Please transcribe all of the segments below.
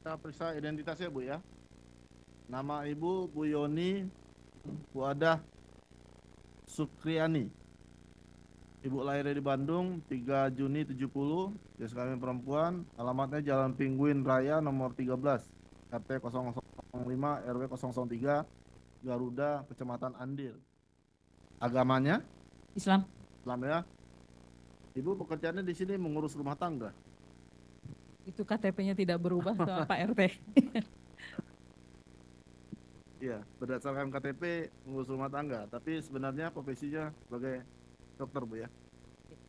Kita periksa identitasnya Bu ya. Nama Ibu Bu Yoni Buadah Sukriani. Ibu lahirnya di Bandung 3 Juni 70, jenis kelamin perempuan, alamatnya Jalan Pinguin Raya nomor 13, RT 005 RW 003, Garuda, Kecamatan Andil. Agamanya Islam. Islam ya. Ibu pekerjaannya di sini mengurus rumah tangga. Itu KTP-nya tidak berubah sama Pak RT. Iya, berdasarkan KTP mengurus rumah tangga, tapi sebenarnya profesinya sebagai dokter Bu ya.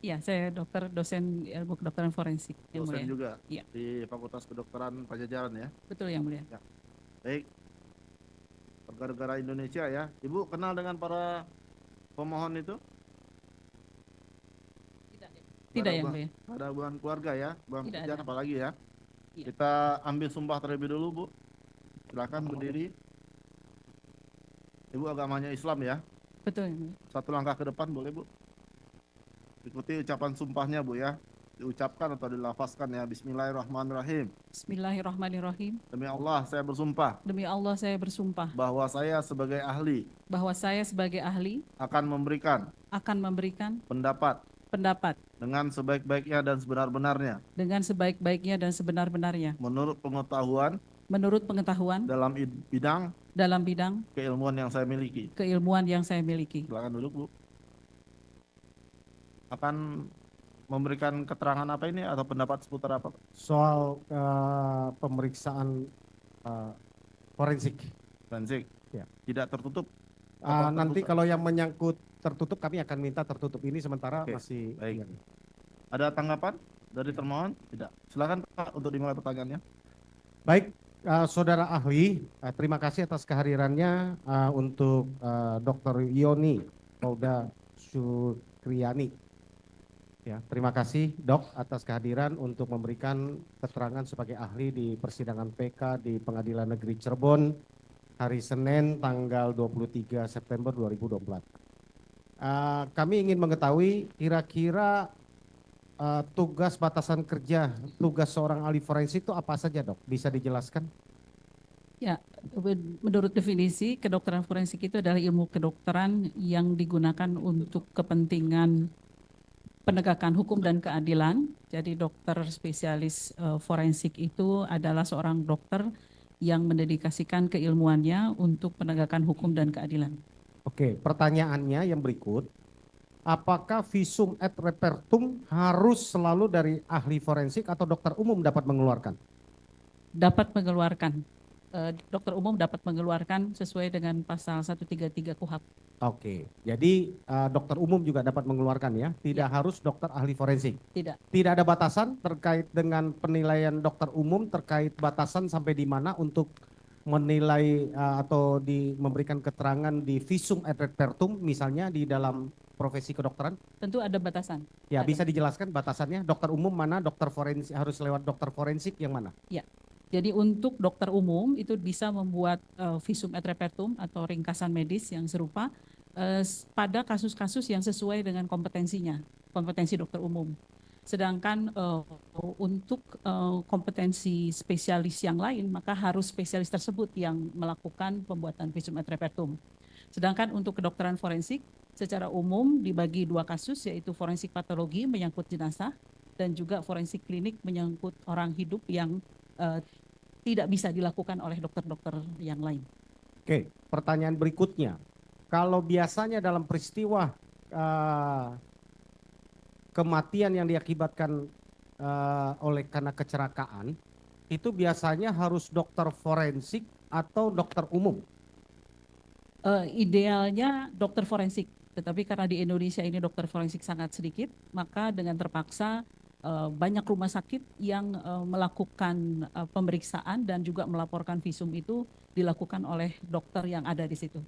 Iya, saya dokter, dosen ilmu kedokteran forensik yang Dosen mulia. juga Iya, di Fakultas Kedokteran Pajajaran ya. betul yang mulia. Ya. Baik, warga negara Indonesia ya. Ibu kenal dengan para pemohon itu? Tidak yang mulia. Ada hubungan keluarga ya, hubungan Tidak pekerjaan ada. apalagi ya. Iya. Kita ambil sumpah terlebih dulu Bu. Silakan berdiri. Ibu agamanya Islam ya. Betul yang mulia. Satu langkah ke depan boleh Bu. Ikuti ucapan sumpahnya Bu ya. Diucapkan atau dilafazkan ya. Bismillahirrahmanirrahim. Bismillahirrahmanirrahim. Demi Allah saya bersumpah Demi Allah saya bersumpah bahwa saya sebagai ahli bahwa saya sebagai ahli akan memberikan akan memberikan pendapat pendapat dengan sebaik-baiknya dan sebenar-benarnya dengan sebaik-baiknya dan sebenar-benarnya menurut pengetahuan menurut pengetahuan bidang dalam bidang keilmuan yang saya miliki. keilmuan yang saya miliki. Silakan duduk Bu. Akan memberikan keterangan apa ini atau pendapat seputar apa? Soal pemeriksaan forensik. Forensik. Ya. Tidak tertutup. Nanti kalau yang menyangkut tertutup kami akan minta tertutup, ini sementara Oke, masih. baik. Ada tanggapan dari termohon? Tidak. Silakan Pak untuk dimulai pertanyaannya. Baik, saudara ahli, terima kasih atas kehadirannya untuk Dr. Yoni Buadah Sukriani. Ya, terima kasih Dok atas kehadiran untuk memberikan keterangan sebagai ahli di persidangan PK di Pengadilan Negeri Cirebon hari Senin tanggal 23 September 2024. Kami ingin mengetahui kira-kira tugas batasan kerja, tugas seorang ahli forensik itu apa saja Dok? Bisa dijelaskan? Ya, menurut definisi kedokteran forensik itu adalah ilmu kedokteran yang digunakan untuk kepentingan penegakan hukum dan keadilan. Jadi dokter spesialis forensik itu adalah seorang dokter yang mendedikasikan keilmuannya untuk penegakan hukum dan keadilan. Oke, pertanyaannya yang berikut. Apakah visum et repertum harus selalu dari ahli forensik atau dokter umum dapat mengeluarkan? Dapat mengeluarkan. Dokter umum dapat mengeluarkan sesuai dengan pasal 133 KUHP. Oke, jadi dokter umum juga dapat mengeluarkan ya, tidak harus dokter ahli forensik. Tidak. Tidak ada batasan terkait dengan penilaian dokter umum terkait batasan sampai di mana untuk menilai atau memberikan keterangan di visum et repertum misalnya di dalam profesi kedokteran? Tentu ada batasan. Ya, ada. bisa dijelaskan batasannya, dokter umum mana, dokter forensik harus lewat dokter forensik yang mana? Ya. Jadi untuk dokter umum itu bisa membuat visum et repertum atau ringkasan medis yang serupa pada kasus-kasus yang sesuai dengan kompetensinya, kompetensi dokter umum. Sedangkan untuk kompetensi spesialis yang lain, maka harus spesialis tersebut yang melakukan pembuatan visum et repertum. Sedangkan untuk kedokteran forensik, secara umum dibagi dua kasus, yaitu forensik patologi menyangkut jenazah dan juga forensik klinik menyangkut orang hidup yang tidak bisa dilakukan oleh dokter-dokter yang lain. Oke, pertanyaan berikutnya. Kalau biasanya dalam peristiwa kematian yang diakibatkan oleh karena kecelakaan, itu biasanya harus dokter forensik atau dokter umum? Idealnya dokter forensik, tetapi karena di Indonesia ini dokter forensik sangat sedikit, maka dengan terpaksa banyak rumah sakit yang melakukan pemeriksaan dan juga melaporkan visum itu dilakukan oleh dokter yang ada di situ.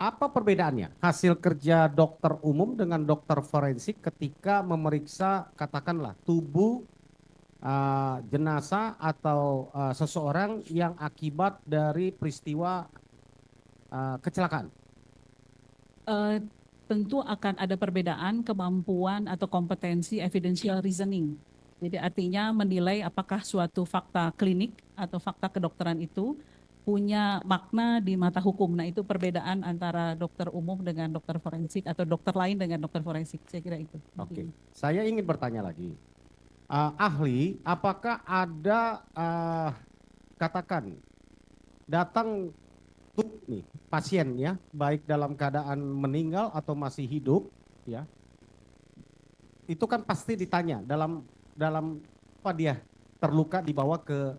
Apa perbedaannya hasil kerja dokter umum dengan dokter forensik ketika memeriksa katakanlah tubuh jenazah atau seseorang yang akibat dari peristiwa kecelakaan? Tentu akan ada perbedaan kemampuan atau kompetensi evidential reasoning Jadi artinya menilai apakah suatu fakta klinik atau fakta kedokteran itu punya makna di mata hukum. Nah, itu perbedaan antara dokter umum dengan dokter forensik atau dokter lain dengan dokter forensik. Saya kira itu. Oke, saya ingin bertanya lagi. Ahli, apakah ada katakan datang nih pasien ya, baik dalam keadaan meninggal atau masih hidup ya, itu kan pasti ditanya dalam apa dia terluka dibawa ke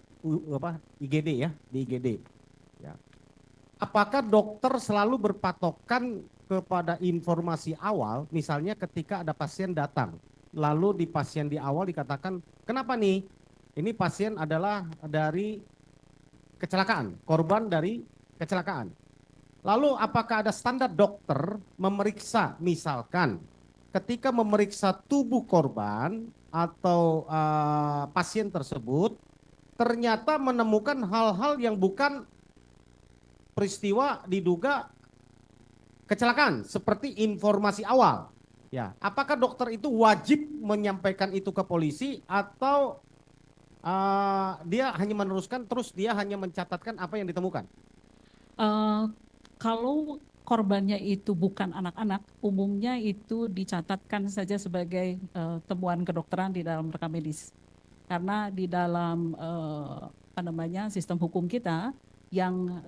IGD ya, di IGD ya. Apakah dokter selalu berpatokan kepada informasi awal, misalnya ketika ada pasien datang, lalu di pasien di awal dikatakan, kenapa nih? Ini pasien adalah dari kecelakaan, korban dari kecelakaan. Lalu apakah ada standar dokter memeriksa, misalkan ketika memeriksa tubuh korban atau pasien tersebut, ternyata menemukan hal-hal yang bukan peristiwa diduga kecelakaan seperti informasi awal. Ya, apakah dokter itu wajib menyampaikan itu ke polisi atau dia hanya meneruskan terus dia hanya mencatatkan apa yang ditemukan? Kalau korbannya itu bukan anak-anak, umumnya itu dicatatkan saja sebagai temuan kedokteran di dalam rekam medis. Karena di dalam sistem hukum kita, yang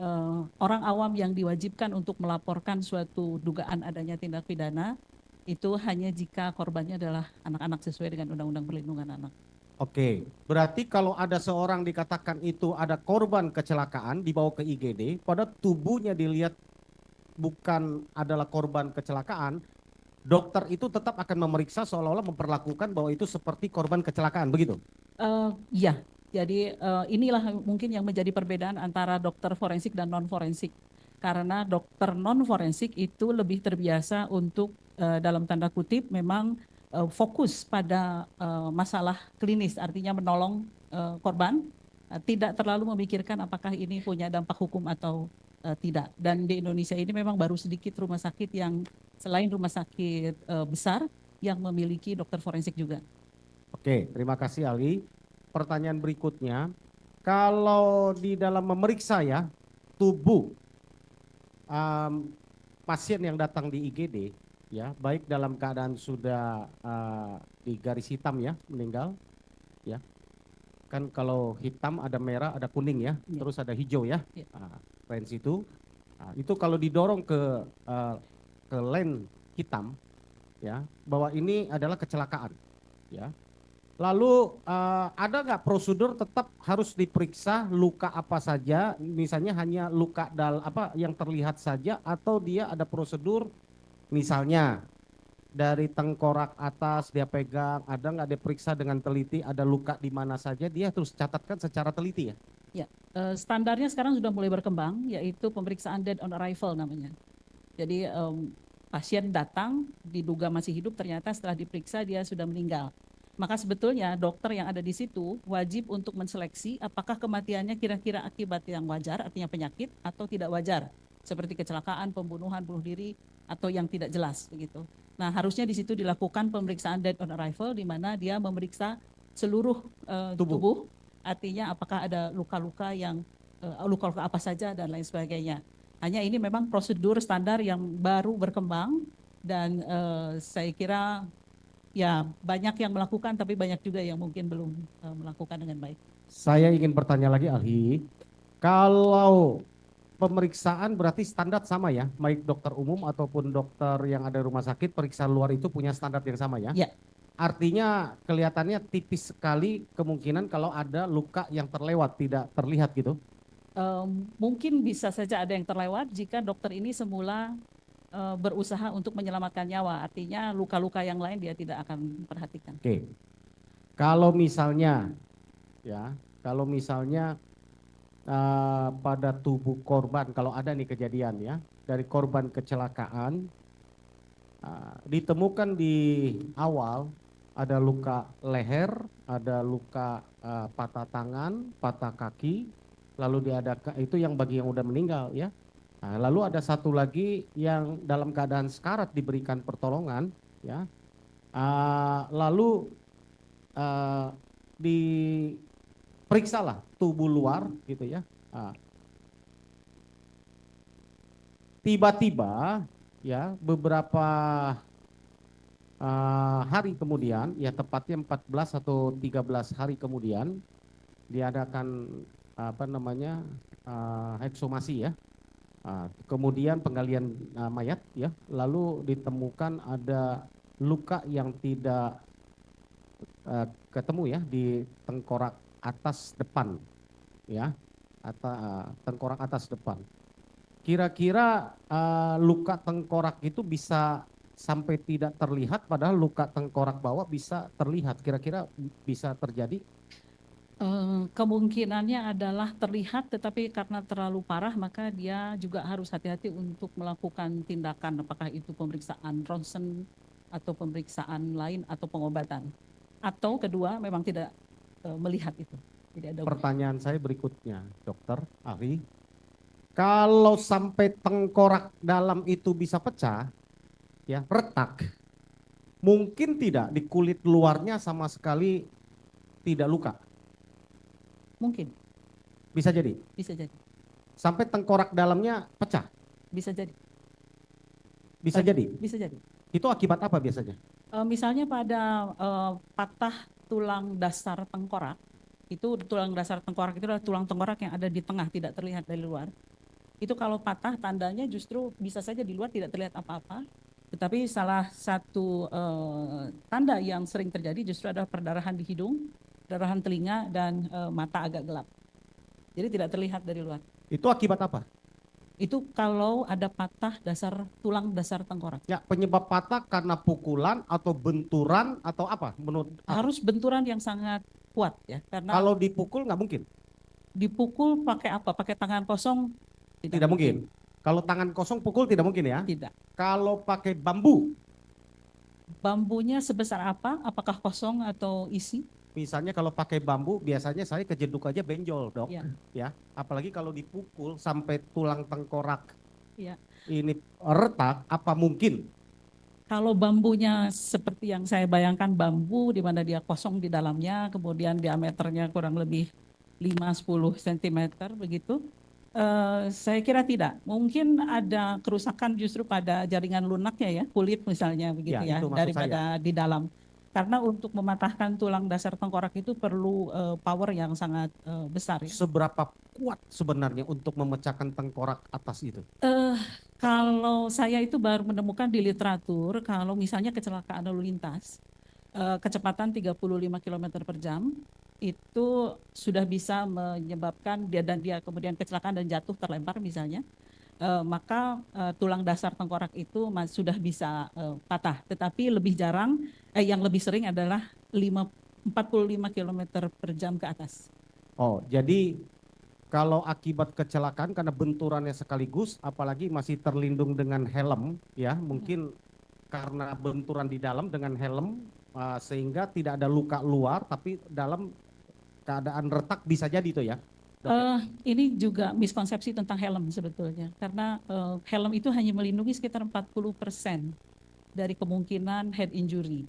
orang awam yang diwajibkan untuk melaporkan suatu dugaan adanya tindak pidana itu hanya jika korbannya adalah anak-anak sesuai dengan Undang-Undang Perlindungan Anak. Oke, berarti kalau ada seorang dikatakan itu ada korban kecelakaan dibawa ke IGD, pada tubuhnya dilihat bukan adalah korban kecelakaan, dokter itu tetap akan memeriksa seolah-olah memperlakukan bahwa itu seperti korban kecelakaan, begitu? Iya. Jadi inilah mungkin yang menjadi perbedaan antara dokter forensik dan non forensik. Karena dokter non forensik itu lebih terbiasa untuk dalam tanda kutip memang fokus pada masalah klinis, artinya menolong korban, tidak terlalu memikirkan apakah ini punya dampak hukum atau tidak. Dan di Indonesia ini memang baru sedikit rumah sakit yang selain rumah sakit besar yang memiliki dokter forensik juga. Oke, terima kasih Ali. Pertanyaan berikutnya, kalau di dalam memeriksa ya tubuh pasien yang datang di IGD ya, baik dalam keadaan sudah di garis hitam ya meninggal ya, kan kalau hitam ada merah ada kuning ya, terus ada hijau ya, range itu kalau didorong ke lane hitam ya, bahwa ini adalah kecelakaan ya. Lalu ada nggak prosedur tetap harus diperiksa luka apa saja, misalnya hanya luka yang terlihat saja, atau dia ada prosedur misalnya dari tengkorak atas dia pegang, ada nggak diperiksa dengan teliti, ada luka di mana saja, dia terus catatkan secara teliti ya? Ya, standarnya sekarang sudah mulai berkembang, yaitu pemeriksaan dead on arrival namanya. Jadi pasien datang diduga masih hidup, ternyata setelah diperiksa dia sudah meninggal. Maka sebetulnya dokter yang ada di situ wajib untuk menseleksi apakah kematiannya kira-kira akibat yang wajar, artinya penyakit, atau tidak wajar, seperti kecelakaan, pembunuhan, bunuh diri, atau yang tidak jelas begitu. Nah, harusnya di situ dilakukan pemeriksaan dead on arrival, di mana dia memeriksa seluruh tubuh, artinya apakah ada luka-luka yang luka-luka apa saja dan lain sebagainya. Hanya ini memang prosedur standar yang baru berkembang dan saya kira ya banyak yang melakukan, tapi banyak juga yang mungkin belum melakukan dengan baik. Saya ingin bertanya lagi ahli, kalau pemeriksaan berarti standar sama ya, baik dokter umum ataupun dokter yang ada di rumah sakit, periksa luar itu punya standar yang sama ya? Ya. Artinya kelihatannya tipis sekali kemungkinan kalau ada luka yang terlewat, tidak terlihat gitu? Mungkin bisa saja ada yang terlewat jika dokter ini semula berusaha untuk menyelamatkan nyawa, artinya luka-luka yang lain dia tidak akan perhatikan. Oke, kalau misalnya pada tubuh korban, kalau ada nih kejadian ya, dari korban kecelakaan ditemukan di awal ada luka leher, ada luka patah tangan, patah kaki, lalu itu yang bagi yang udah meninggal ya. Nah, lalu ada satu lagi yang dalam keadaan sekarat diberikan pertolongan ya, lalu diperiksalah tubuh luar gitu ya. Tiba-tiba ya beberapa hari kemudian, ya tepatnya 14 atau 13 hari kemudian diadakan apa namanya ekshumasi ya. Kemudian penggalian mayat ya, lalu ditemukan ada luka yang tidak ketemu ya di tengkorak atas depan ya, atau tengkorak atas depan. Kira-kira luka tengkorak itu bisa sampai tidak terlihat, padahal luka tengkorak bawah bisa terlihat. Kira-kira bisa terjadi? Kemungkinannya adalah terlihat, tetapi karena terlalu parah maka dia juga harus hati-hati untuk melakukan tindakan, apakah itu pemeriksaan ronsen atau pemeriksaan lain atau pengobatan. Atau kedua memang tidak melihat itu. Tidak ada. Pertanyaan saya berikutnya, dokter ahli. Kalau sampai tengkorak dalam itu bisa pecah, ya retak, mungkin tidak di kulit luarnya sama sekali tidak luka. Mungkin, Bisa jadi. bisa jadi, Sampai tengkorak dalamnya pecah. bisa jadi, Bisa jadi. bisa jadi. Itu akibat apa biasanya? Misalnya pada patah tulang dasar tengkorak, itu tulang dasar tengkorak itu adalah tulang tengkorak yang ada di tengah, tidak terlihat dari luar. Itu kalau patah tandanya justru bisa saja di luar tidak terlihat apa-apa, tetapi salah satu tanda yang sering terjadi justru adalah perdarahan di hidung, perdarahan telinga, dan mata agak gelap. Jadi tidak terlihat dari luar. Itu akibat apa? Itu kalau ada patah tulang dasar tengkorak. Ya, penyebab patah karena pukulan atau benturan atau apa? Menurut Harus benturan yang sangat kuat ya, karena kalau dipukul nggak mungkin. dipukul pakai apa? Pakai tangan kosong? Tidak mungkin. Kalau tangan kosong pukul tidak mungkin ya. Tidak. Kalau pakai bambu, bambunya sebesar apa? Apakah kosong atau isi? misalnya kalau pakai bambu biasanya saya kejeduk aja benjol, dok. Ya. Ya, apalagi kalau dipukul sampai tulang tengkorak Ya. ini retak, apa mungkin? Kalau bambunya seperti yang saya bayangkan, bambu di mana dia kosong di dalamnya, kemudian diameternya kurang lebih 5-10 cm begitu, saya kira tidak. Mungkin ada kerusakan justru pada jaringan lunaknya ya, kulit misalnya begitu Ya, ya, itu maksud daripada di dalam. Karena untuk mematahkan tulang dasar tengkorak itu perlu power yang sangat besar ya. Seberapa kuat sebenarnya untuk memecahkan tengkorak atas itu? Kalau saya itu baru menemukan di literatur, kalau misalnya kecelakaan lalu lintas, kecepatan 35 km per jam, itu sudah bisa menyebabkan dia kemudian kecelakaan dan jatuh terlempar misalnya, maka tulang dasar tengkorak itu sudah bisa patah. Tetapi lebih jarang, yang lebih sering adalah 45 km per jam ke atas. Oh, jadi kalau akibat kecelakaan karena benturannya sekaligus, apalagi masih terlindung dengan helm, ya mungkin karena benturan di dalam dengan helm, sehingga tidak ada luka luar, tapi dalam keadaan retak bisa jadi itu ya. Ini juga miskonsepsi tentang helm sebetulnya, karena helm itu hanya melindungi sekitar 40% dari kemungkinan head injury.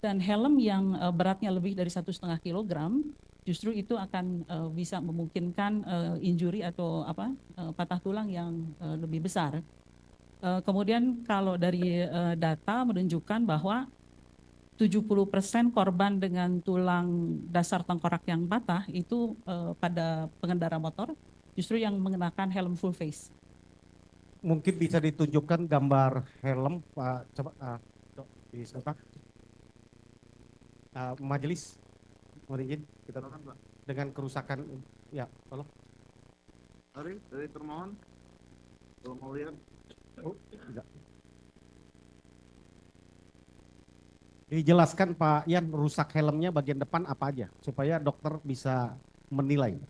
Dan helm yang beratnya lebih dari 1,5 kilogram, justru itu akan bisa memungkinkan injury atau patah tulang yang lebih besar. Kemudian kalau dari data menunjukkan bahwa 70% korban dengan tulang dasar tengkorak yang patah itu pada pengendara motor justru yang mengenakan helm full face. Mungkin bisa ditunjukkan gambar helm, Pak. Coba, Dok, sebentar. Majelis, mohon izin kita dengan kerusakan, ya, tolong. Ari, dari termohon, kalau mau lihat. Oh, tidak. Dijelaskan Pak Yan, rusak helmnya bagian depan apa aja, supaya dokter bisa menilai.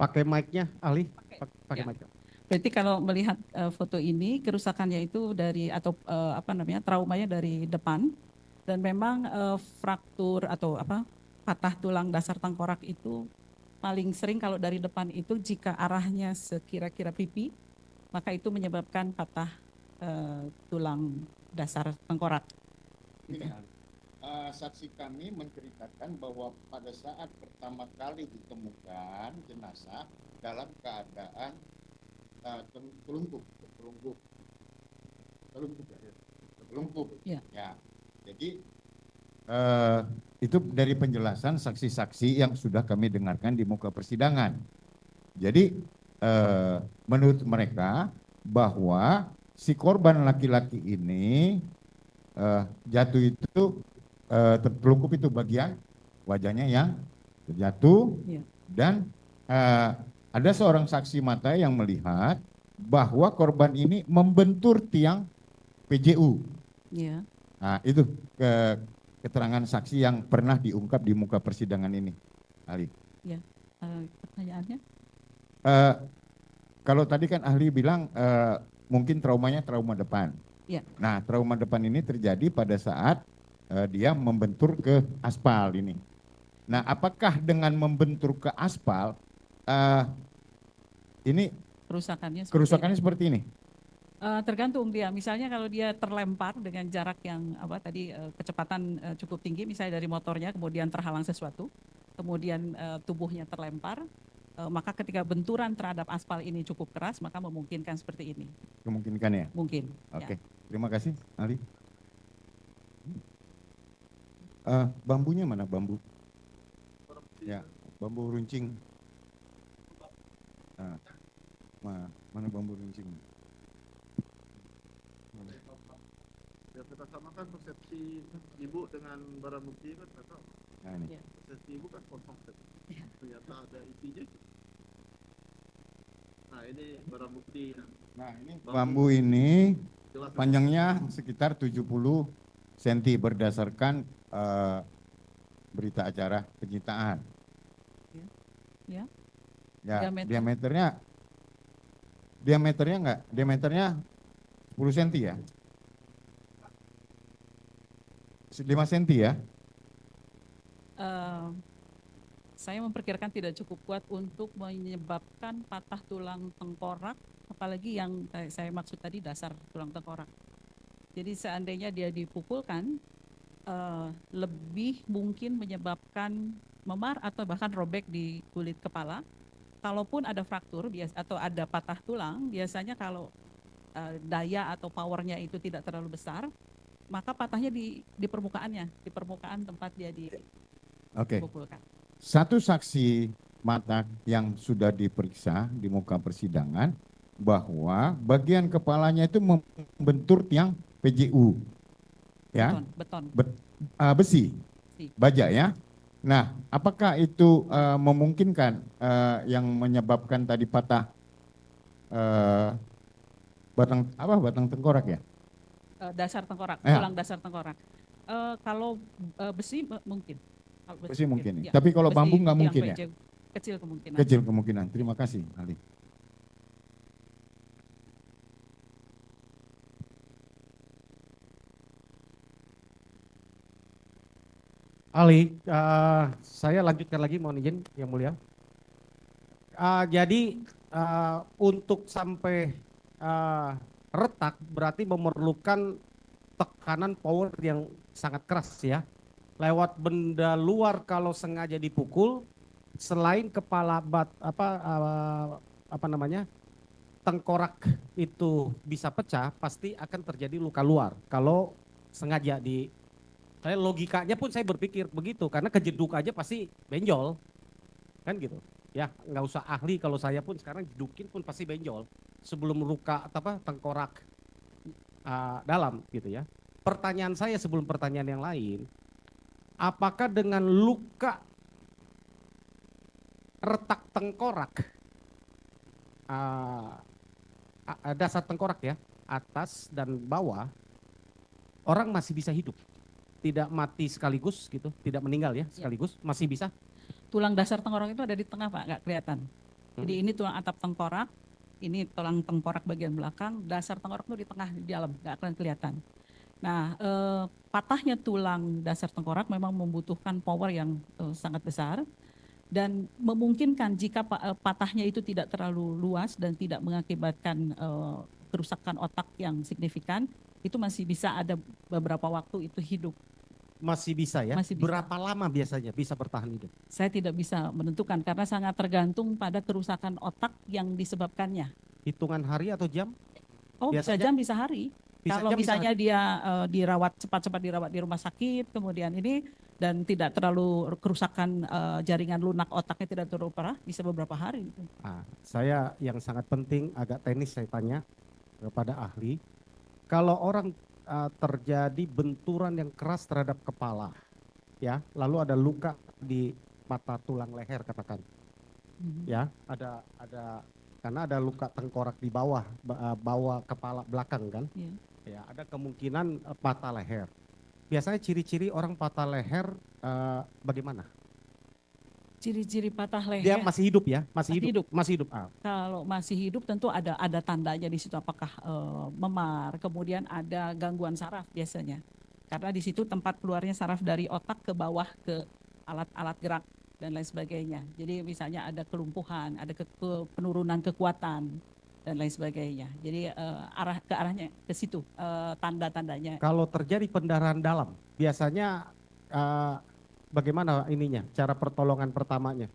Pakai mic-nya, ahli. Pakai Ya. mic. Berarti kalau melihat foto ini kerusakannya itu dari atau traumanya dari depan dan memang fraktur atau patah tulang dasar tengkorak itu paling sering kalau dari depan itu jika arahnya sekira-kira pipi, maka itu menyebabkan patah tulang dasar tengkorak. Gini, saksi kami menceritakan bahwa pada saat pertama kali ditemukan jenazah dalam keadaan telungkup. Ya. Ya. Jadi itu dari penjelasan saksi-saksi yang sudah kami dengarkan di muka persidangan. Jadi menurut mereka bahwa si korban laki-laki ini jatuh itu tertelungkup itu bagian wajahnya yang terjatuh. Ya. Dan ada seorang saksi mata yang melihat bahwa korban ini membentur tiang PJU. Ya. Nah, itu keterangan saksi yang pernah diungkap di muka persidangan ini, ahli. Pertanyaannya? Kalau tadi kan ahli bilang mungkin traumanya trauma depan. Ya. Nah, trauma depan ini terjadi pada saat dia membentur ke aspal ini. Nah, apakah dengan membentur ke aspal ini kerusakannya seperti ini? Tergantung dia, misalnya kalau dia terlempar dengan jarak yang kecepatan cukup tinggi, misalnya dari motornya kemudian terhalang sesuatu, kemudian tubuhnya terlempar, maka ketika benturan terhadap aspal ini cukup keras, maka memungkinkan seperti ini. Memungkinkan ya? Mungkin. Oke, Ya. terima kasih, ahli. Bambunya mana bambu? Ya, bambu runcing. Mana bambu runcing? Ya, kita samakan persepsi ibu dengan barang bukti kan atau Nah, ini. Ya. persepsi ibu kan kosong. Ya. Ternyata ada isinya. Nah, ini barang bukti. Nah, ini bambu ini Jelas. panjangnya sekitar 70 cm berdasarkan berita acara penyitaan. Ya. Ya, Diameter? diameternya 10 cm ya. 5 cm ya. Saya memperkirakan tidak cukup kuat untuk menyebabkan patah tulang tengkorak, apalagi yang saya maksud tadi dasar tulang tengkorak. Jadi seandainya dia dipukulkan, lebih mungkin menyebabkan memar atau bahkan robek di kulit kepala. Kalaupun ada fraktur atau ada patah tulang, biasanya kalau daya atau powernya itu tidak terlalu besar, maka patahnya di permukaannya, di permukaan tempat dia Oke. dipukulkan. Satu saksi mata yang sudah diperiksa di muka persidangan bahwa bagian kepalanya itu membentur tiang PJU. Ya. Beton. Besi. Besi. Baja ya. Nah, apakah itu memungkinkan yang menyebabkan tadi patah batang tengkorak ya? Dasar tengkorak, Ya. tulang dasar tengkorak. Kalau besi mungkin. Kalau Besi mungkin. ya. Tapi kalau Besi bambu nggak tiang mungkin ya? PJ, kecil kemungkinan. Kecil kemungkinan. Terima kasih, ahli. Ali, saya lanjutkan lagi, mohon izin yang mulia. Jadi untuk sampai retak berarti memerlukan tekanan power yang sangat keras ya. Lewat benda luar kalau sengaja dipukul, selain kepala tengkorak itu bisa pecah, pasti akan terjadi luka luar kalau sengaja saya logikanya pun saya berpikir begitu karena kejeduk aja pasti benjol kan gitu ya, nggak usah ahli, kalau saya pun sekarang jedukin pun pasti benjol sebelum luka tengkorak dalam gitu ya. Pertanyaan saya sebelum pertanyaan yang lain, apakah dengan luka retak tengkorak dasar tengkorak ya, atas dan bawah, orang masih bisa hidup? Tidak mati sekaligus gitu, tidak meninggal ya sekaligus, masih bisa? Tulang dasar tengkorak itu ada di tengah Pak, nggak kelihatan. Jadi ini tulang atap tengkorak, ini tulang tengkorak bagian belakang, dasar tengkorak itu di tengah di dalam, nggak akan kelihatan. Nah, patahnya tulang dasar tengkorak memang membutuhkan power yang sangat besar dan memungkinkan jika patahnya itu tidak terlalu luas dan tidak mengakibatkan kerusakan otak yang signifikan, itu masih bisa ada beberapa waktu itu hidup. Masih bisa ya? Masih bisa. Berapa lama biasanya bisa bertahan hidup? Saya tidak bisa menentukan karena sangat tergantung pada kerusakan otak yang disebabkannya. Hitungan hari atau jam? Oh, bisa Biasanya- jam, bisa hari. Bisa Kalau jam, bisa misalnya dia cepat-cepat dirawat di rumah sakit, kemudian ini dan tidak terlalu kerusakan jaringan lunak otaknya tidak terlalu parah, bisa beberapa hari. Saya yang sangat penting agak teknis saya tanya kepada ahli. Kalau orang terjadi benturan yang keras terhadap kepala, ya, lalu ada luka di mata tulang leher katakan, ya, ada karena ada luka tengkorak di bawah kepala belakang kan, ya, ada kemungkinan patah leher. Biasanya ciri-ciri orang patah leher bagaimana? Ciri-ciri patah leher. Dia masih hidup ya, masih hidup. Kalau masih hidup tentu ada tandanya di situ, apakah memar, kemudian ada gangguan saraf biasanya. Karena di situ tempat keluarnya saraf dari otak ke bawah ke alat-alat gerak dan lain sebagainya. Jadi misalnya ada kelumpuhan, ada penurunan kekuatan dan lain sebagainya. Jadi arahnya ke situ tanda-tandanya. Kalau terjadi pendarahan dalam, biasanya bagaimana ininya, cara pertolongan pertamanya?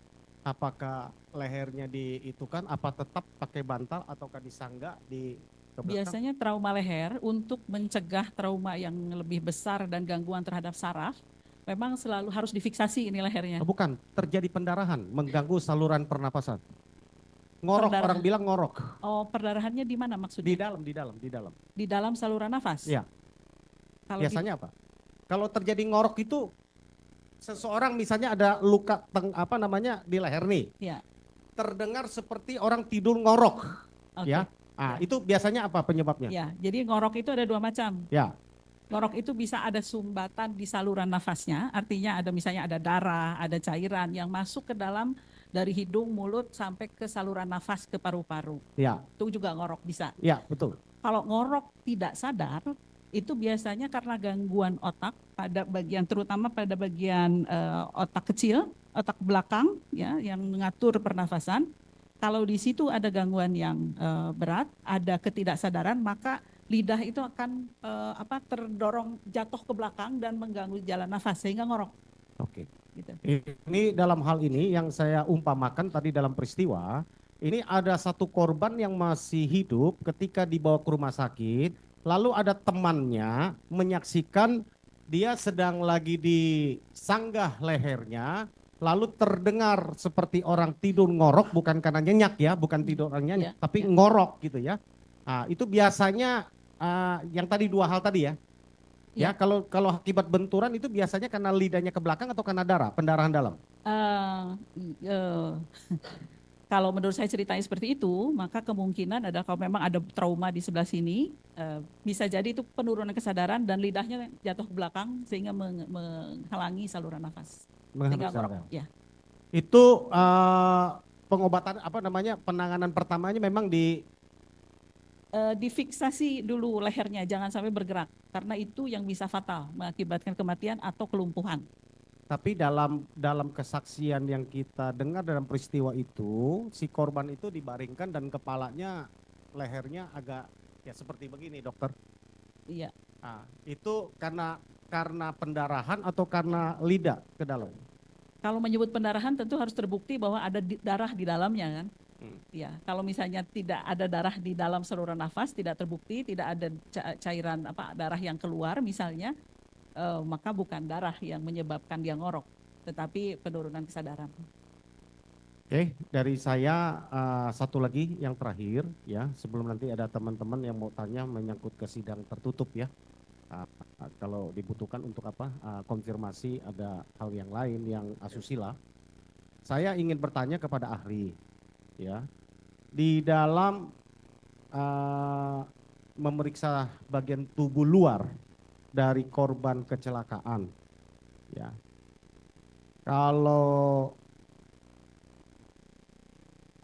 Apakah lehernya diitukan, apa tetap pakai bantal ataukah disangga di belakang? Biasanya trauma leher untuk mencegah trauma yang lebih besar dan gangguan terhadap saraf, memang selalu harus difiksasi ini lehernya. Bukan, terjadi pendarahan, mengganggu saluran pernapasan. Ngorok, orang bilang ngorok. Oh, perdarahannya di mana maksudnya? Di dalam. Di dalam saluran nafas? Iya. Biasanya apa? Kalau terjadi ngorok itu seseorang misalnya ada luka di leher nih. Ya. Terdengar seperti orang tidur ngorok. Okay. Ya. Itu biasanya apa penyebabnya? Ya, jadi ngorok itu ada dua macam. Ya. Ngorok itu bisa ada sumbatan di saluran nafasnya, artinya ada misalnya ada darah, ada cairan yang masuk ke dalam dari hidung, mulut sampai ke saluran nafas ke paru-paru. Ya. Itu juga ngorok bisa. Ya, betul. Kalau ngorok tidak sadar, itu biasanya karena gangguan otak terutama pada bagian otak kecil, otak belakang ya yang mengatur pernafasan. Kalau di situ ada gangguan yang berat, ada ketidaksadaran, maka lidah itu akan terdorong jatuh ke belakang dan mengganggu jalan nafas sehingga ngorok. Oke. Gitu. Ini dalam hal ini yang saya umpamakan tadi dalam peristiwa, ini ada satu korban yang masih hidup ketika dibawa ke rumah sakit. Lalu ada temannya menyaksikan dia sedang lagi disanggah lehernya, lalu terdengar seperti orang tidur ngorok, bukan karena nyenyak ya, bukan tidur orang nyenyak, tapi ngorok gitu ya. Nah, itu biasanya yang tadi dua hal tadi ya. Ya, kalau akibat benturan itu biasanya karena lidahnya ke belakang atau karena darah, pendarahan dalam? Kalau menurut saya ceritanya seperti itu, maka kemungkinan adalah kalau memang ada trauma di sebelah sini, bisa jadi itu penurunan kesadaran dan lidahnya jatuh ke belakang sehingga menghalangi saluran nafas. Sehingga ngorok, ya. Itu pengobatan penanganan pertamanya memang difiksasi dulu lehernya, jangan sampai bergerak karena itu yang bisa fatal mengakibatkan kematian atau kelumpuhan. Tapi dalam kesaksian yang kita dengar dalam peristiwa itu, si korban itu dibaringkan dan kepalanya, lehernya agak ya seperti begini, dokter. Iya. Itu karena pendarahan atau karena lidah ke dalam? Kalau menyebut pendarahan tentu harus terbukti bahwa ada darah di dalamnya kan. Ya, kalau misalnya tidak ada darah di dalam saluran nafas, tidak terbukti, tidak ada cairan darah yang keluar misalnya, maka bukan darah yang menyebabkan dia ngorok, tetapi penurunan kesadaran. Oke, dari saya satu lagi yang terakhir ya, sebelum nanti ada teman-teman yang mau tanya menyangkut ke sidang tertutup ya. Kalau dibutuhkan untuk konfirmasi ada hal yang lain yang asusila. Saya ingin bertanya kepada ahli ya. Di dalam memeriksa bagian tubuh luar dari korban kecelakaan ya. Kalau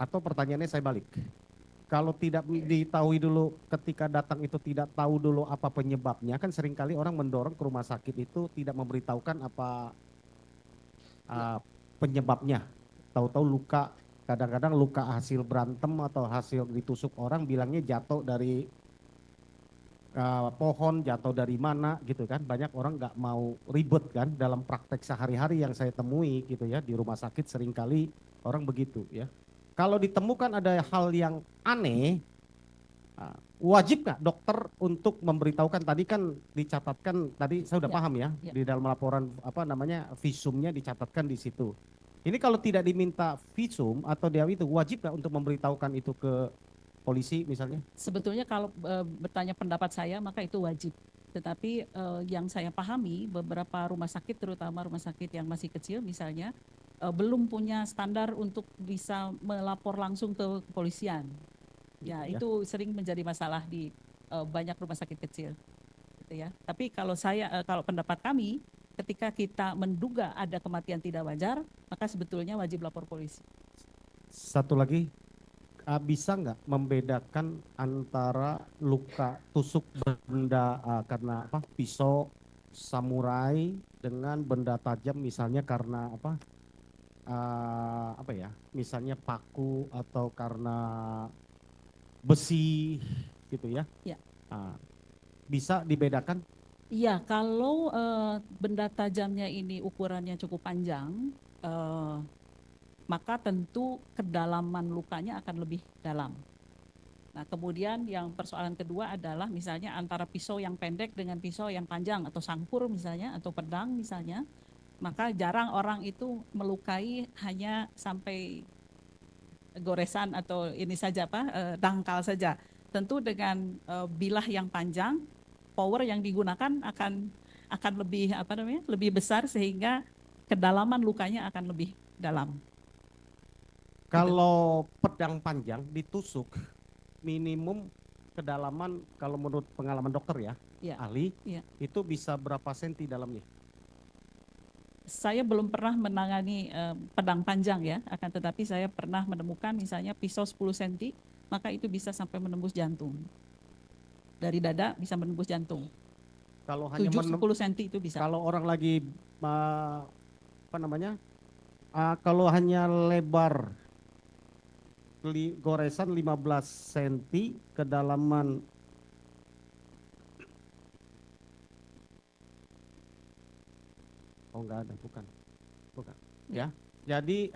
Atau pertanyaannya saya balik. Kalau tidak diketahui dulu ketika datang itu tidak tahu dulu apa penyebabnya, kan seringkali orang mendorong ke rumah sakit itu tidak memberitahukan apa penyebabnya. Tahu-tahu luka, kadang-kadang luka hasil berantem atau hasil ditusuk orang bilangnya jatuh dari pohon, jatuh dari mana gitu kan. Banyak orang nggak mau ribet kan dalam praktek sehari-hari yang saya temui gitu ya di rumah sakit seringkali orang begitu ya. Kalau ditemukan ada hal yang aneh, wajib nggak dokter untuk memberitahukan? Tadi kan dicatatkan, tadi saya udah Ya, paham ya, ya. di dalam laporan visumnya dicatatkan di situ. Ini kalau tidak diminta visum atau dia itu wajib nggak untuk memberitahukan itu ke polisi misalnya? Sebetulnya kalau bertanya pendapat saya maka itu wajib. Tetapi yang saya pahami beberapa rumah sakit, terutama rumah sakit yang masih kecil misalnya, belum punya standar untuk bisa melapor langsung ke kepolisian. Ya, Ya. itu sering menjadi masalah di banyak rumah sakit kecil. Gitu ya. Tapi kalau kalau pendapat kami, ketika kita menduga ada kematian tidak wajar, maka sebetulnya wajib lapor polisi. Satu lagi, bisa nggak membedakan antara luka tusuk benda karena pisau samurai dengan benda tajam misalnya karena misalnya paku atau karena besi gitu ya? Ya. Bisa dibedakan? Iya, kalau benda tajamnya ini ukurannya cukup panjang, maka tentu kedalaman lukanya akan lebih dalam. Nah, kemudian yang persoalan kedua adalah misalnya antara pisau yang pendek dengan pisau yang panjang atau sangkur misalnya atau pedang misalnya, maka jarang orang itu melukai hanya sampai goresan atau ini saja dangkal saja. Tentu dengan bilah yang panjang, power yang digunakan akan lebih lebih besar sehingga kedalaman lukanya akan lebih dalam. Kalau pedang panjang ditusuk minimum kedalaman kalau menurut pengalaman dokter ya, Ya. ahli, Ya. itu bisa berapa senti dalamnya? Saya belum pernah menangani pedang panjang ya, akan tetapi saya pernah menemukan misalnya pisau 10 cm, maka itu bisa sampai menembus jantung. Dari dada bisa menembus jantung. Kalau hanya 7-10 cm itu bisa. kalau orang lagi kalau hanya lebar goresan 15 cm, kedalaman enggak ada, bukan. Ya. Jadi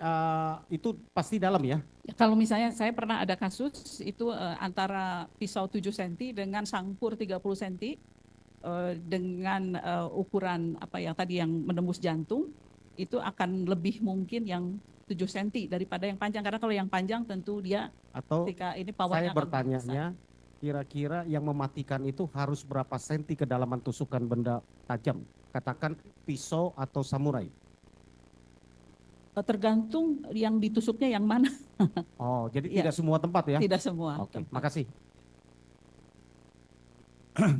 itu pasti dalam ya. Ya, kalau misalnya saya pernah ada kasus itu antara pisau 7 cm dengan sangkur 30 cm dengan ukuran yang tadi yang menembus jantung, itu akan lebih mungkin yang 7 cm daripada yang panjang, karena kalau yang panjang tentu dia Atau ketika ini saya powernya akan besar. bertanyanya kira-kira yang mematikan itu harus berapa senti kedalaman tusukan benda tajam? Katakan pisau atau samurai. Tergantung yang ditusuknya yang mana. Oh, jadi Ya. tidak semua tempat ya? Tidak semua. Oke, tempat. makasih.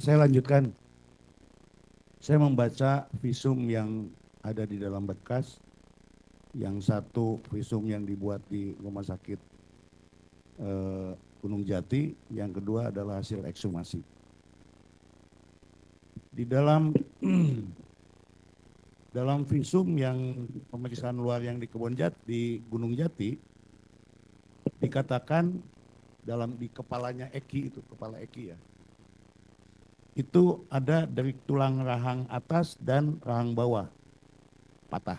Saya lanjutkan. Saya membaca visum yang ada di dalam berkas. Yang satu visum yang dibuat di Rumah Sakit Gunung Jati, yang kedua adalah hasil ekshumasi. Di dalam dalam visum yang pemeriksaan luar yang di Gunung Jati, dikatakan di kepalanya Eki, itu kepala Eki ya, itu ada dari tulang rahang atas dan rahang bawah patah,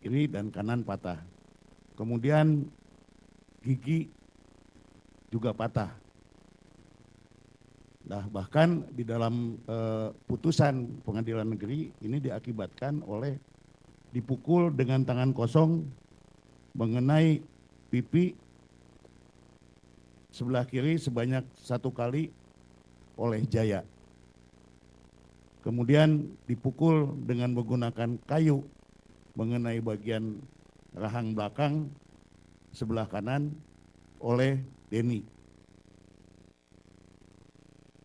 kiri dan kanan patah. Kemudian gigi juga patah. Nah, bahkan di dalam putusan pengadilan negeri ini diakibatkan oleh dipukul dengan tangan kosong mengenai pipi sebelah kiri sebanyak 1 kali oleh Jaya. Kemudian dipukul dengan menggunakan kayu mengenai bagian rahang belakang sebelah kanan oleh Denny.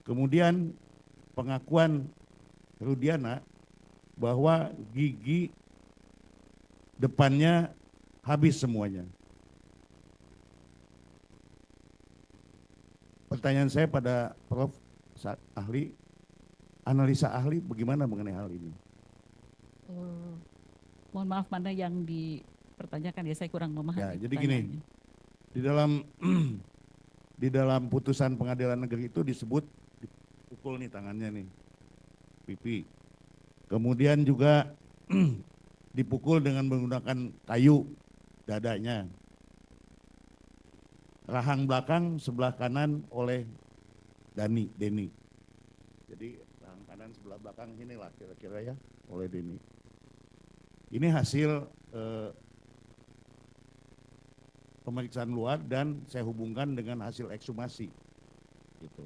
Kemudian pengakuan Rudiana bahwa gigi depannya habis semuanya. Pertanyaan saya pada Prof. Ahli, analisa ahli bagaimana mengenai hal ini? Mohon maaf, mana yang dipertanyakan ya, saya kurang memahami. Ya, jadi gini, pertanyaannya. di dalam di dalam putusan pengadilan negeri itu disebut dipukul nih tangannya nih, pipi. Kemudian juga dipukul dengan menggunakan kayu dadanya. Rahang belakang sebelah kanan oleh Denny. Jadi rahang kanan sebelah belakang inilah kira-kira ya oleh Denny. Ini hasil pemeriksaan luar dan saya hubungkan dengan hasil ekshumasi. Gitu.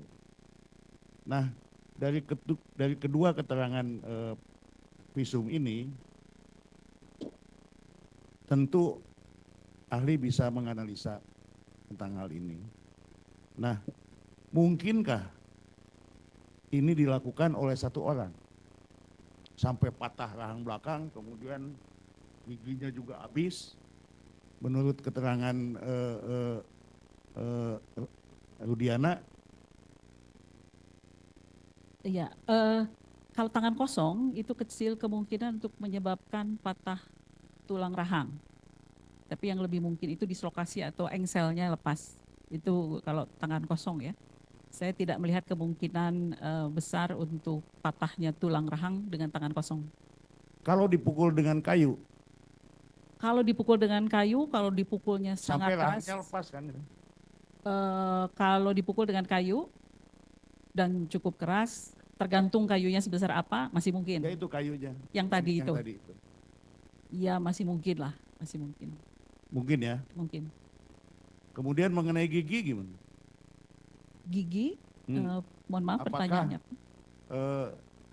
Nah, dari kedua keterangan visum ini, tentu ahli bisa menganalisa tentang hal ini. Nah, mungkinkah ini dilakukan oleh satu orang? Sampai patah rahang belakang, kemudian giginya juga habis. Menurut keterangan Rudiana. Iya, kalau tangan kosong itu kecil kemungkinan untuk menyebabkan patah tulang rahang. Tapi yang lebih mungkin itu dislokasi atau engselnya lepas. Itu kalau tangan kosong ya. Saya tidak melihat kemungkinan besar untuk patahnya tulang rahang dengan tangan kosong. Kalau dipukul dengan kayu, Kalau dipukul dengan kayu, kalau dipukulnya sampai sangat keras, rahangnya lepas kan? kalau dipukul dengan kayu dan cukup keras, tergantung kayunya sebesar apa, masih mungkin. Ya itu kayunya. Yang tadi Yang itu. tadi itu. Ya masih mungkin lah, masih mungkin. Mungkin ya. Mungkin. Kemudian mengenai gigi gimana? Gigi, mohon maaf Apakah pertanyaannya.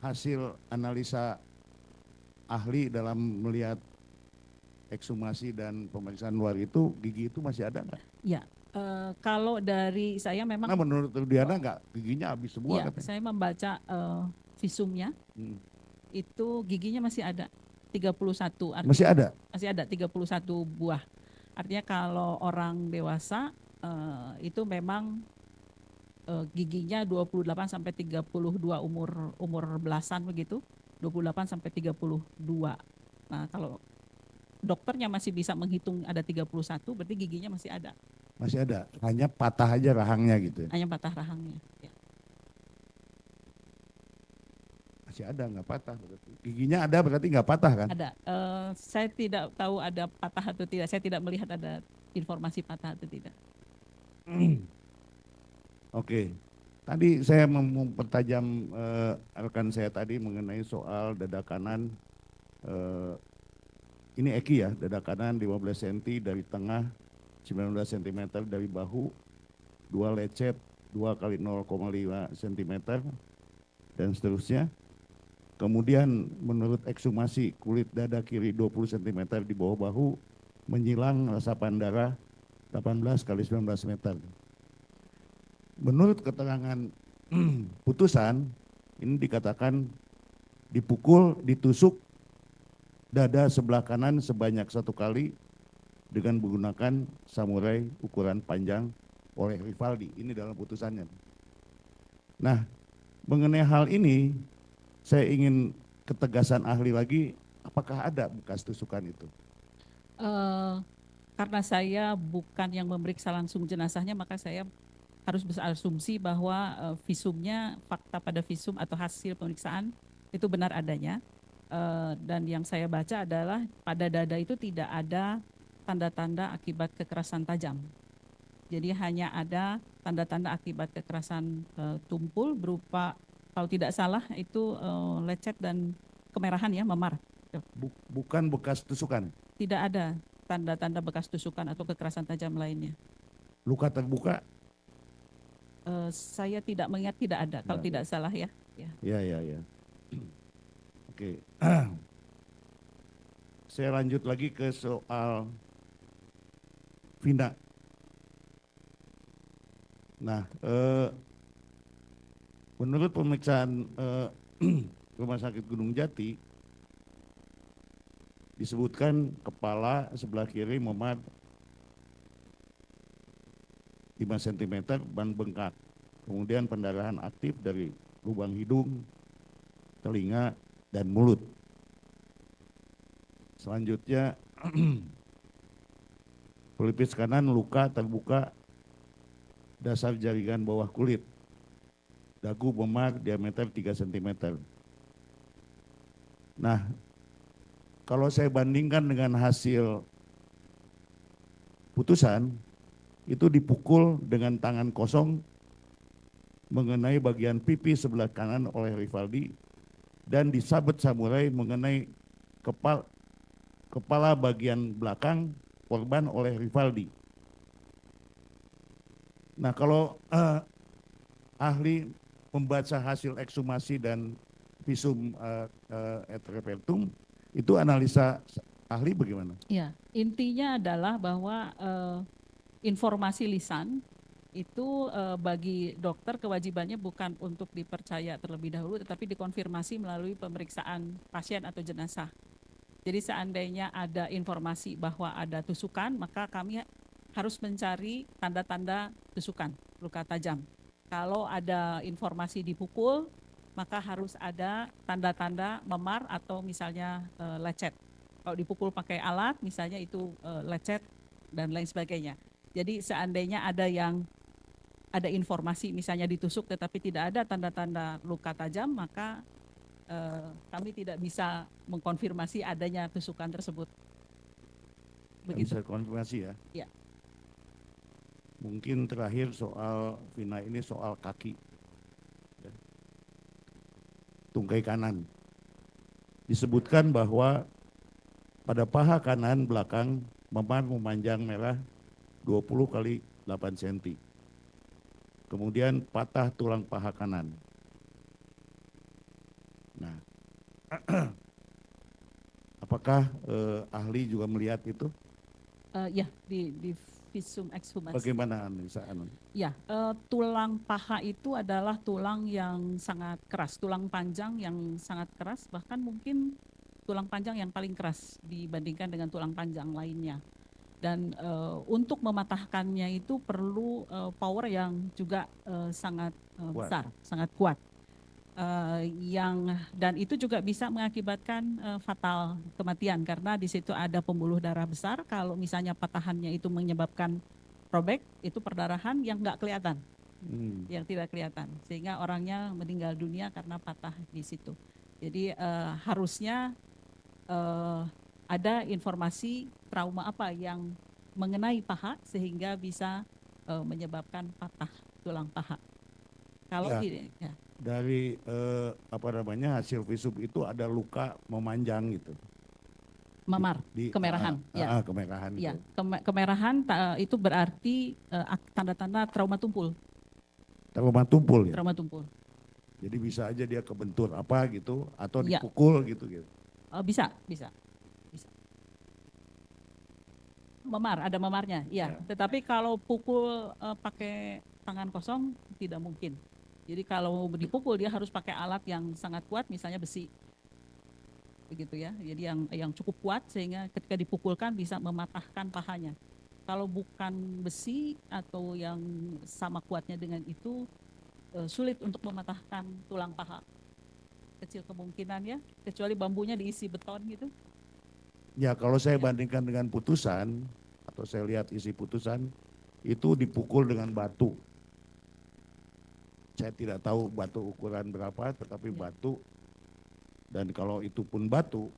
hasil analisa ahli dalam melihat ekshumasi dan pemeriksaan luar itu gigi itu masih ada nggak? Ya, kalau dari saya memang, Nah menurut Rudiana nggak, giginya habis semua ya, katanya. saya membaca visumnya, itu giginya masih ada 31. Masih ada? Masih ada 31 buah. Artinya kalau orang dewasa itu memang giginya 28 sampai 32 umur belasan begitu, 28 sampai 32. Nah, kalau dokternya masih bisa menghitung ada 31, berarti giginya masih ada. Masih ada, hanya patah aja rahangnya gitu. Hanya patah rahangnya. Ya. Masih ada, nggak patah berarti. Giginya ada berarti nggak patah kan? Ada. Saya tidak tahu ada patah atau tidak. Saya tidak melihat ada informasi patah atau tidak. Oke, tadi saya mempertajam rekan saya tadi mengenai soal dada kanan. Ini Eki ya, dada kanan 15 cm dari tengah, 19 cm dari bahu, 2 lecet 2 kali 0,5 cm, dan seterusnya. Kemudian menurut ekshumasi kulit dada kiri 20 cm di bawah bahu, menyilang resapan darah 18 kali 19 meter. Menurut keterangan putusan, ini dikatakan dipukul, ditusuk dada sebelah kanan sebanyak 1 kali dengan menggunakan samurai ukuran panjang oleh Rivaldi. Ini dalam putusannya. Nah, mengenai hal ini, saya ingin ketegasan ahli lagi, apakah ada bekas tusukan itu? Karena saya bukan yang memeriksa langsung jenazahnya, maka saya harus berasumsi bahwa visumnya, fakta pada visum atau hasil pemeriksaan itu benar adanya. Dan yang saya baca adalah pada dada itu tidak ada tanda-tanda akibat kekerasan tajam. Jadi hanya ada tanda-tanda akibat kekerasan tumpul berupa, kalau tidak salah itu lecet dan kemerahan ya, memar. Bukan bekas tusukan? Tidak ada tanda-tanda bekas tusukan atau kekerasan tajam lainnya. Luka terbuka? Saya tidak mengingat, tidak ada, kalau tidak salah ya. Ya. Oke. Saya lanjut lagi ke soal Vina. Nah, menurut pemeriksaan Rumah Sakit Gunung Jati, disebutkan kepala sebelah kiri memar 5 cm, ban bengkak. Kemudian pendarahan aktif dari lubang hidung, telinga, dan mulut. Selanjutnya pelipis kanan luka terbuka dasar jaringan bawah kulit. Dagu memar diameter 3 cm. Nah, kalau saya bandingkan dengan hasil putusan, itu dipukul dengan tangan kosong mengenai bagian pipi sebelah kanan oleh Rivaldi dan disabet samurai mengenai kepala bagian belakang korban oleh Rivaldi. Nah, kalau ahli membaca hasil ekshumasi dan visum et repertum, itu analisa ahli bagaimana? Ya, intinya adalah bahwa informasi lisan itu bagi dokter kewajibannya bukan untuk dipercaya terlebih dahulu, tetapi dikonfirmasi melalui pemeriksaan pasien atau jenazah. Jadi seandainya ada informasi bahwa ada tusukan, maka kami harus mencari tanda-tanda tusukan, luka tajam. Kalau ada informasi dipukul, maka harus ada tanda-tanda memar atau misalnya lecet. Kalau dipukul pakai alat, misalnya itu lecet dan lain sebagainya. Jadi seandainya ada informasi misalnya ditusuk tetapi tidak ada tanda-tanda luka tajam, maka kami tidak bisa mengkonfirmasi adanya tusukan tersebut. Begitu. Bisa konfirmasi ya? Ya. Mungkin terakhir soal Vina ini soal kaki. Tungkai kanan. Disebutkan bahwa pada paha kanan belakang memar memanjang merah 20 kali 8 cm. Kemudian patah tulang paha kanan. Nah, apakah ahli juga melihat itu? Ya, di visum ekshumasi. Bagaimana analisa? Ya, tulang paha itu adalah tulang yang sangat keras, tulang panjang yang sangat keras, bahkan mungkin tulang panjang yang paling keras dibandingkan dengan tulang panjang lainnya. Dan untuk mematahkannya itu perlu power yang juga sangat besar, sangat kuat. Dan itu juga bisa mengakibatkan fatal kematian karena di situ ada pembuluh darah besar. Kalau misalnya patahannya itu menyebabkan robek, itu perdarahan yang nggak kelihatan, yang tidak kelihatan, sehingga orangnya meninggal dunia karena patah di situ. Jadi harusnya ada informasi trauma apa yang mengenai paha sehingga bisa menyebabkan patah tulang paha. Kalau ya. Dari hasil visum itu ada luka memanjang gitu. Memar, kemerahan. Kemerahan. Ya, kemerahan itu berarti tanda-tanda trauma tumpul. Trauma tumpul ya. Trauma tumpul. Jadi bisa aja dia kebentur apa gitu atau dipukul gitu. Bisa. Memar, ada memarnya, ya. Tetapi kalau pukul pakai tangan kosong tidak mungkin. Jadi kalau dipukul dia harus pakai alat yang sangat kuat, misalnya besi, begitu ya. Jadi yang cukup kuat sehingga ketika dipukulkan bisa mematahkan pahanya. Kalau bukan besi atau yang sama kuatnya dengan itu, sulit untuk mematahkan tulang paha. Kecil kemungkinan ya, kecuali bambunya diisi beton gitu. Ya, kalau saya bandingkan dengan putusan, atau saya lihat isi putusan, itu dipukul dengan batu. Saya tidak tahu batu ukuran berapa, tetapi batu. Dan kalau itu pun batu,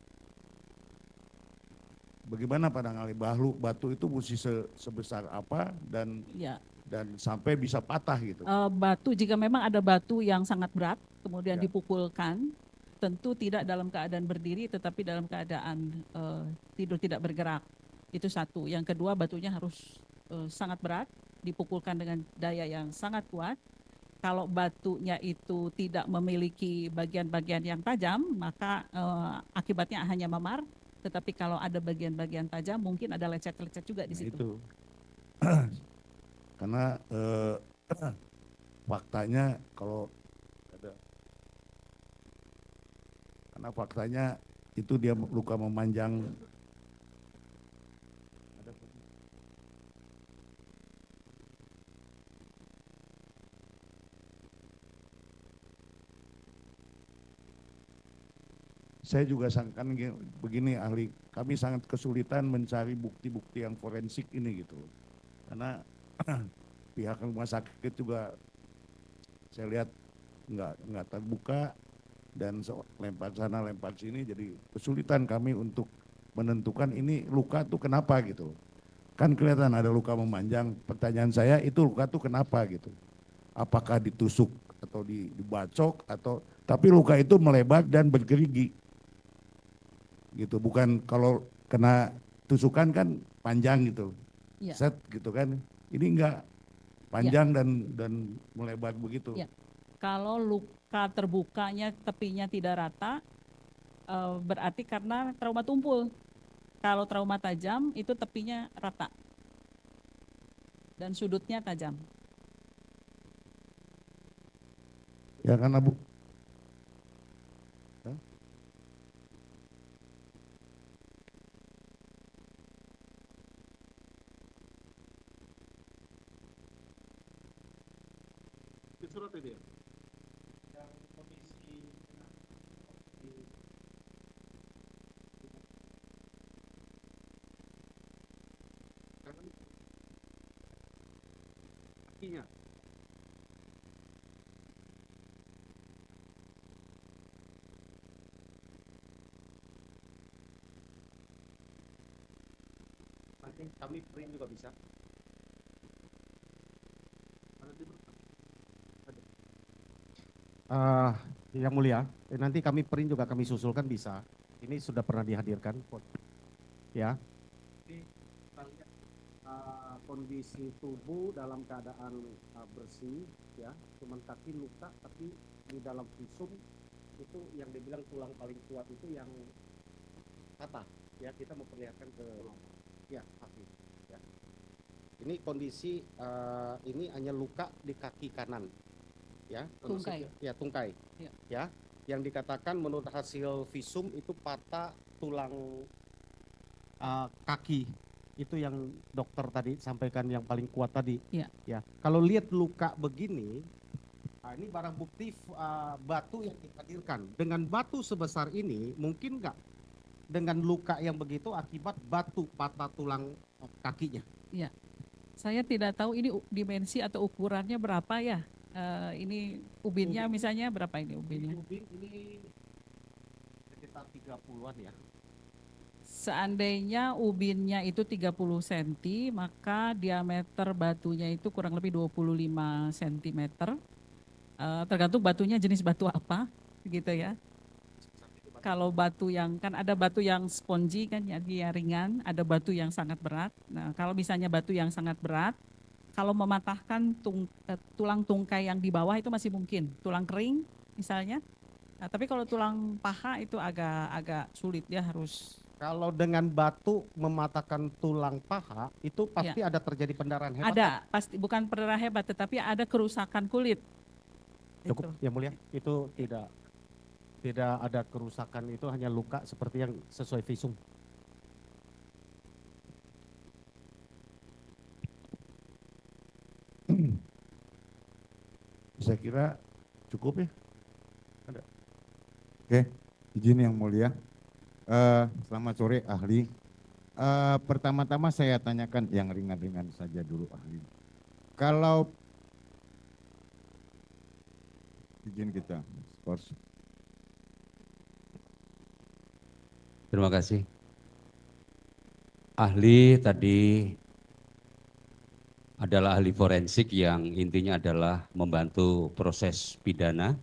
bagaimana pandangan ahli batu itu mesti sebesar apa dan sampai bisa patah gitu? Batu, jika memang ada batu yang sangat berat, kemudian dipukulkan, tentu tidak dalam keadaan berdiri tetapi dalam keadaan tidur tidak bergerak. Itu satu. Yang kedua, batunya harus sangat berat, dipukulkan dengan daya yang sangat kuat. Kalau batunya itu tidak memiliki bagian-bagian yang tajam, maka akibatnya hanya memar. Tetapi kalau ada bagian-bagian tajam, mungkin ada lecet-lecet juga di situ. Itu. Karena faktanya itu dia luka memanjang saya juga sangkan begini ahli, kami sangat kesulitan mencari bukti-bukti yang forensik ini gitu. Karena pihak rumah sakit juga saya lihat nggak terbuka dan lempar sana lempar sini, jadi kesulitan kami untuk menentukan ini luka tuh kenapa gitu. Kan kelihatan ada luka memanjang. Pertanyaan saya itu luka tuh kenapa gitu? Apakah ditusuk atau dibacok atau tapi luka itu melebar dan bergerigi gitu, bukan kalau kena tusukan kan panjang gitu, Ya. set gitu kan, ini enggak panjang dan melebar begitu. Ya. Kalau luka terbukanya tepinya tidak rata, berarti karena trauma tumpul. Kalau trauma tajam itu tepinya rata dan sudutnya tajam. Ya karena bu, Di surat ini ya? Kakinya. Nanti kami print juga bisa. Ada di Yang mulia, nanti kami print juga kami susulkan bisa. Ini sudah pernah dihadirkan, ya. Kita lihat kondisi tubuh dalam keadaan bersih, ya, cuman kaki luka, tapi di dalam visum itu yang dibilang tulang paling kuat itu yang patah, ya. Kita memperlihatkan ke ya kaki, ya. Ini kondisi ini hanya luka di kaki kanan, ya. Tungkai. Ya, tungkai, Ya. ya. Yang dikatakan menurut hasil visum itu patah tulang Kaki itu yang dokter tadi sampaikan yang paling kuat tadi. Iya. Ya. Kalau lihat luka begini, ini barang bukti batu yang dihadirkan. Dengan batu sebesar ini, mungkin nggak dengan luka yang begitu akibat batu patah tulang kakinya? Saya tidak tahu ini dimensi atau ukurannya berapa ya. Ini ubinnya misalnya berapa ini ubinnya? Ini sekitar 30-an ya. Seandainya ubinnya itu 30 cm, maka diameter batunya itu kurang lebih 25 cm. Tergantung batunya jenis batu apa, gitu ya. Kalau batu yang, kan ada batu yang spongy kan ya, dia ringan, ada batu yang sangat berat. Nah, kalau misalnya batu yang sangat berat, kalau mematahkan tulang tungkai yang di bawah itu masih mungkin, tulang kering misalnya. Nah, tapi kalau tulang paha itu agak sulit, dia harus. Kalau dengan batu mematahkan tulang paha, itu pasti ada terjadi pendarahan hebat. Ada, pasti bukan pendarahan hebat, tetapi ada kerusakan kulit. Cukup, Itu. yang mulia, itu tidak ada kerusakan, itu hanya luka seperti yang sesuai visum. saya kira cukup ya. Oke, izin yang mulia. Selamat sore ahli. Pertama-tama saya tanyakan yang ringan-ringan saja dulu ahli. Kalau izin kita, skors. Terima kasih. Ahli tadi adalah ahli forensik yang intinya adalah membantu proses pidana,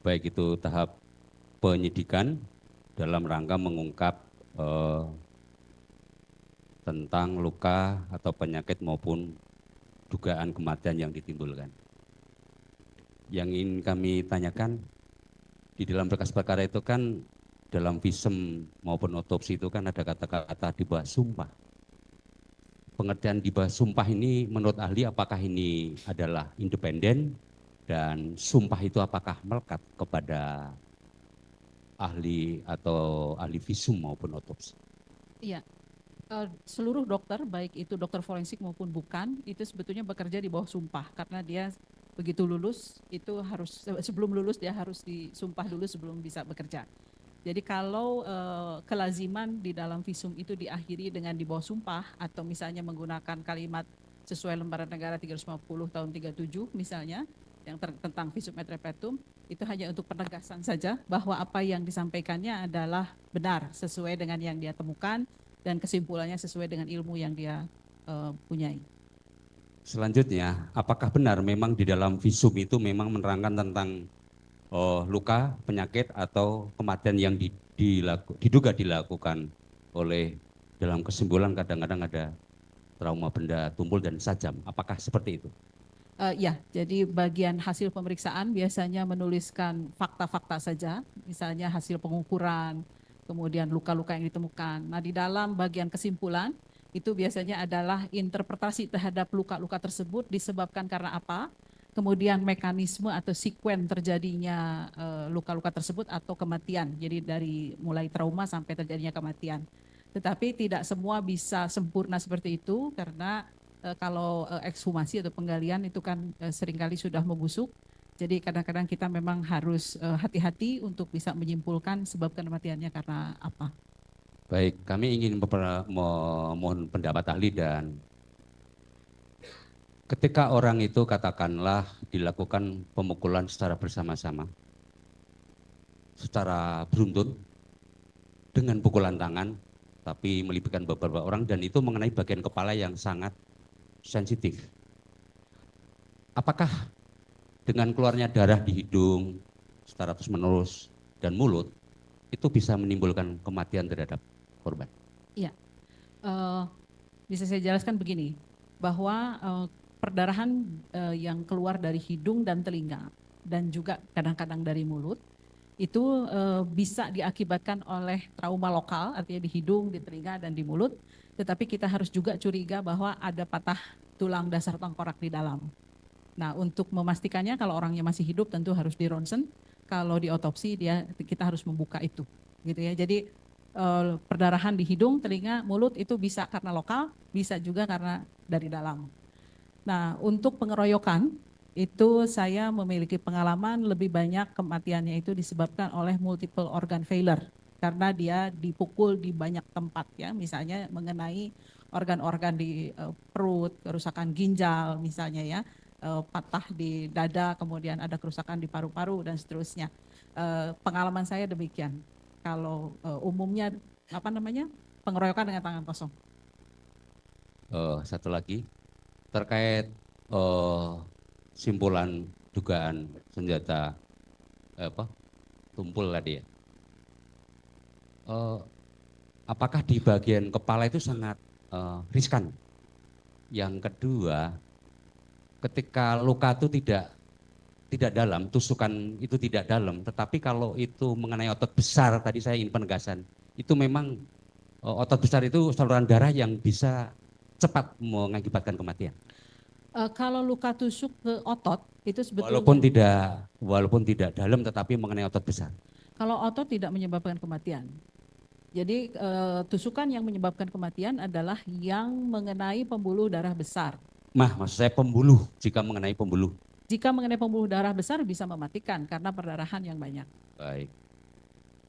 baik itu tahap penyidikan dalam rangka mengungkap tentang luka atau penyakit maupun dugaan kematian yang ditimbulkan. Yang ingin kami tanyakan, di dalam berkas perkara itu kan dalam visum maupun otopsi itu kan ada kata-kata di bawah sumpah. Pengertian di bawah sumpah ini menurut ahli apakah ini adalah independen dan sumpah itu apakah melekat kepada ahli atau ahli visum maupun otopsi? Iya, seluruh dokter, baik itu dokter forensik maupun bukan, itu sebetulnya bekerja di bawah sumpah karena dia begitu lulus itu harus sebelum lulus dia harus disumpah dulu sebelum bisa bekerja. Jadi kalau kelaziman di dalam visum itu diakhiri dengan di bawah sumpah atau misalnya menggunakan kalimat sesuai lembaran negara 350 tahun 37 misalnya yang tentang visum et repertum, itu hanya untuk penegasan saja bahwa apa yang disampaikannya adalah benar sesuai dengan yang dia temukan dan kesimpulannya sesuai dengan ilmu yang dia punyai. Selanjutnya, apakah benar memang di dalam visum itu memang menerangkan tentang luka, penyakit atau kematian yang diduga dilakukan oleh dalam kesimpulan kadang-kadang ada trauma benda tumpul dan sajam. Apakah seperti itu? Ya, jadi bagian hasil pemeriksaan biasanya menuliskan fakta-fakta saja, misalnya hasil pengukuran, kemudian luka-luka yang ditemukan. Nah, di dalam bagian kesimpulan itu biasanya adalah interpretasi terhadap luka-luka tersebut disebabkan karena apa, kemudian mekanisme atau sekuen terjadinya luka-luka tersebut atau kematian. Jadi dari mulai trauma sampai terjadinya kematian. Tetapi tidak semua bisa sempurna seperti itu karena kalau ekshumasi atau penggalian itu kan seringkali sudah membusuk. Jadi kadang-kadang kita memang harus hati-hati untuk bisa menyimpulkan sebab kematiannya karena apa. Baik, kami ingin memohon pendapat ahli dan ketika orang itu katakanlah dilakukan pemukulan secara bersama-sama, secara beruntun, dengan pukulan tangan, tapi melibatkan beberapa orang dan itu mengenai bagian kepala yang sangat sensitif. Apakah dengan keluarnya darah di hidung secara terus-menerus dan mulut, itu bisa menimbulkan kematian terhadap korban? Iya, bisa saya jelaskan begini, bahwa perdarahan yang keluar dari hidung dan telinga dan juga kadang-kadang dari mulut itu bisa diakibatkan oleh trauma lokal, artinya di hidung, di telinga, dan di mulut. Tetapi kita harus juga curiga bahwa ada patah tulang dasar tengkorak di dalam. Nah, untuk memastikannya kalau orangnya masih hidup tentu harus di ronsen. Kalau di otopsi kita harus membuka itu, gitu ya. Jadi perdarahan di hidung, telinga, mulut itu bisa karena lokal, bisa juga karena dari dalam. Nah, untuk pengeroyokan itu saya memiliki pengalaman lebih banyak kematiannya itu disebabkan oleh multiple organ failure karena dia dipukul di banyak tempat ya, misalnya mengenai organ-organ di perut, kerusakan ginjal misalnya ya, patah di dada, kemudian ada kerusakan di paru-paru dan seterusnya. Pengalaman saya demikian. Kalau umumnya pengeroyokan dengan tangan kosong. Satu lagi terkait simpulan dugaan senjata tumpul tadi ya. Apakah di bagian kepala itu sangat riskan? Yang kedua, ketika luka itu tidak dalam, tusukan itu tidak dalam, tetapi kalau itu mengenai otot besar, tadi saya ingin penegasan, itu memang otot besar itu saluran darah yang bisa cepat mengakibatkan kematian. Kalau luka tusuk ke otot itu sebetulnya walaupun tidak dalam tetapi mengenai otot besar. Kalau otot tidak menyebabkan kematian. Jadi tusukan yang menyebabkan kematian adalah yang mengenai pembuluh darah besar. Maksud saya pembuluh, jika mengenai pembuluh. Jika mengenai pembuluh darah besar bisa mematikan karena perdarahan yang banyak. Baik.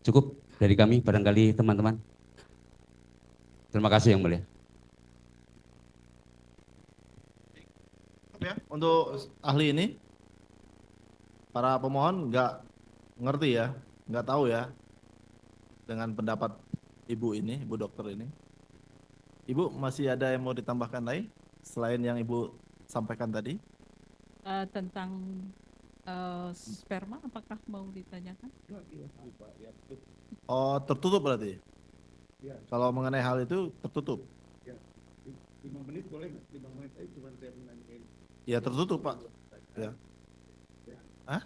Cukup dari kami barangkali teman-teman. Terima kasih Yang Mulia. Ya, untuk ahli ini, para pemohon nggak ngerti ya, nggak tahu ya dengan pendapat ibu ini, ibu dokter ini. Ibu masih ada yang mau ditambahkan lagi selain yang ibu sampaikan tadi? Tentang sperma, apakah mau ditanyakan? Oh, tertutup berarti? Ya. Kalau mengenai hal itu tertutup? Ya. 5 menit boleh nggak? 5 menit aja cuma saya menanyakan. Ya tertutup Pak. Ya. Hah?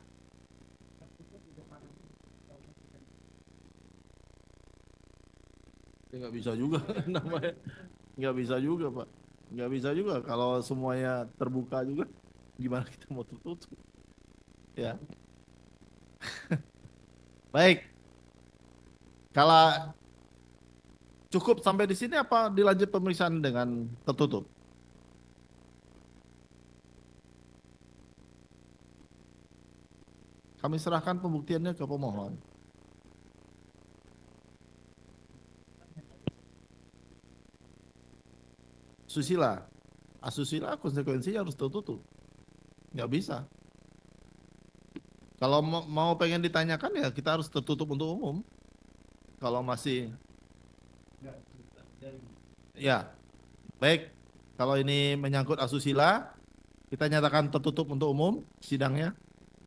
Ya, nggak bisa juga namanya. Nggak bisa juga Pak. Nggak bisa juga kalau semuanya terbuka juga. Gimana kita mau tertutup? Ya. Baik. Kalau cukup sampai di sini apa dilanjut pemeriksaan dengan tertutup? Kami serahkan pembuktiannya ke pemohon. asusila. Asusila konsekuensinya harus tertutup. Nggak bisa. Kalau mau pengen ditanyakan ya kita harus tertutup untuk umum. Kalau masih, ya, baik. Kalau ini menyangkut asusila, kita nyatakan tertutup untuk umum sidangnya.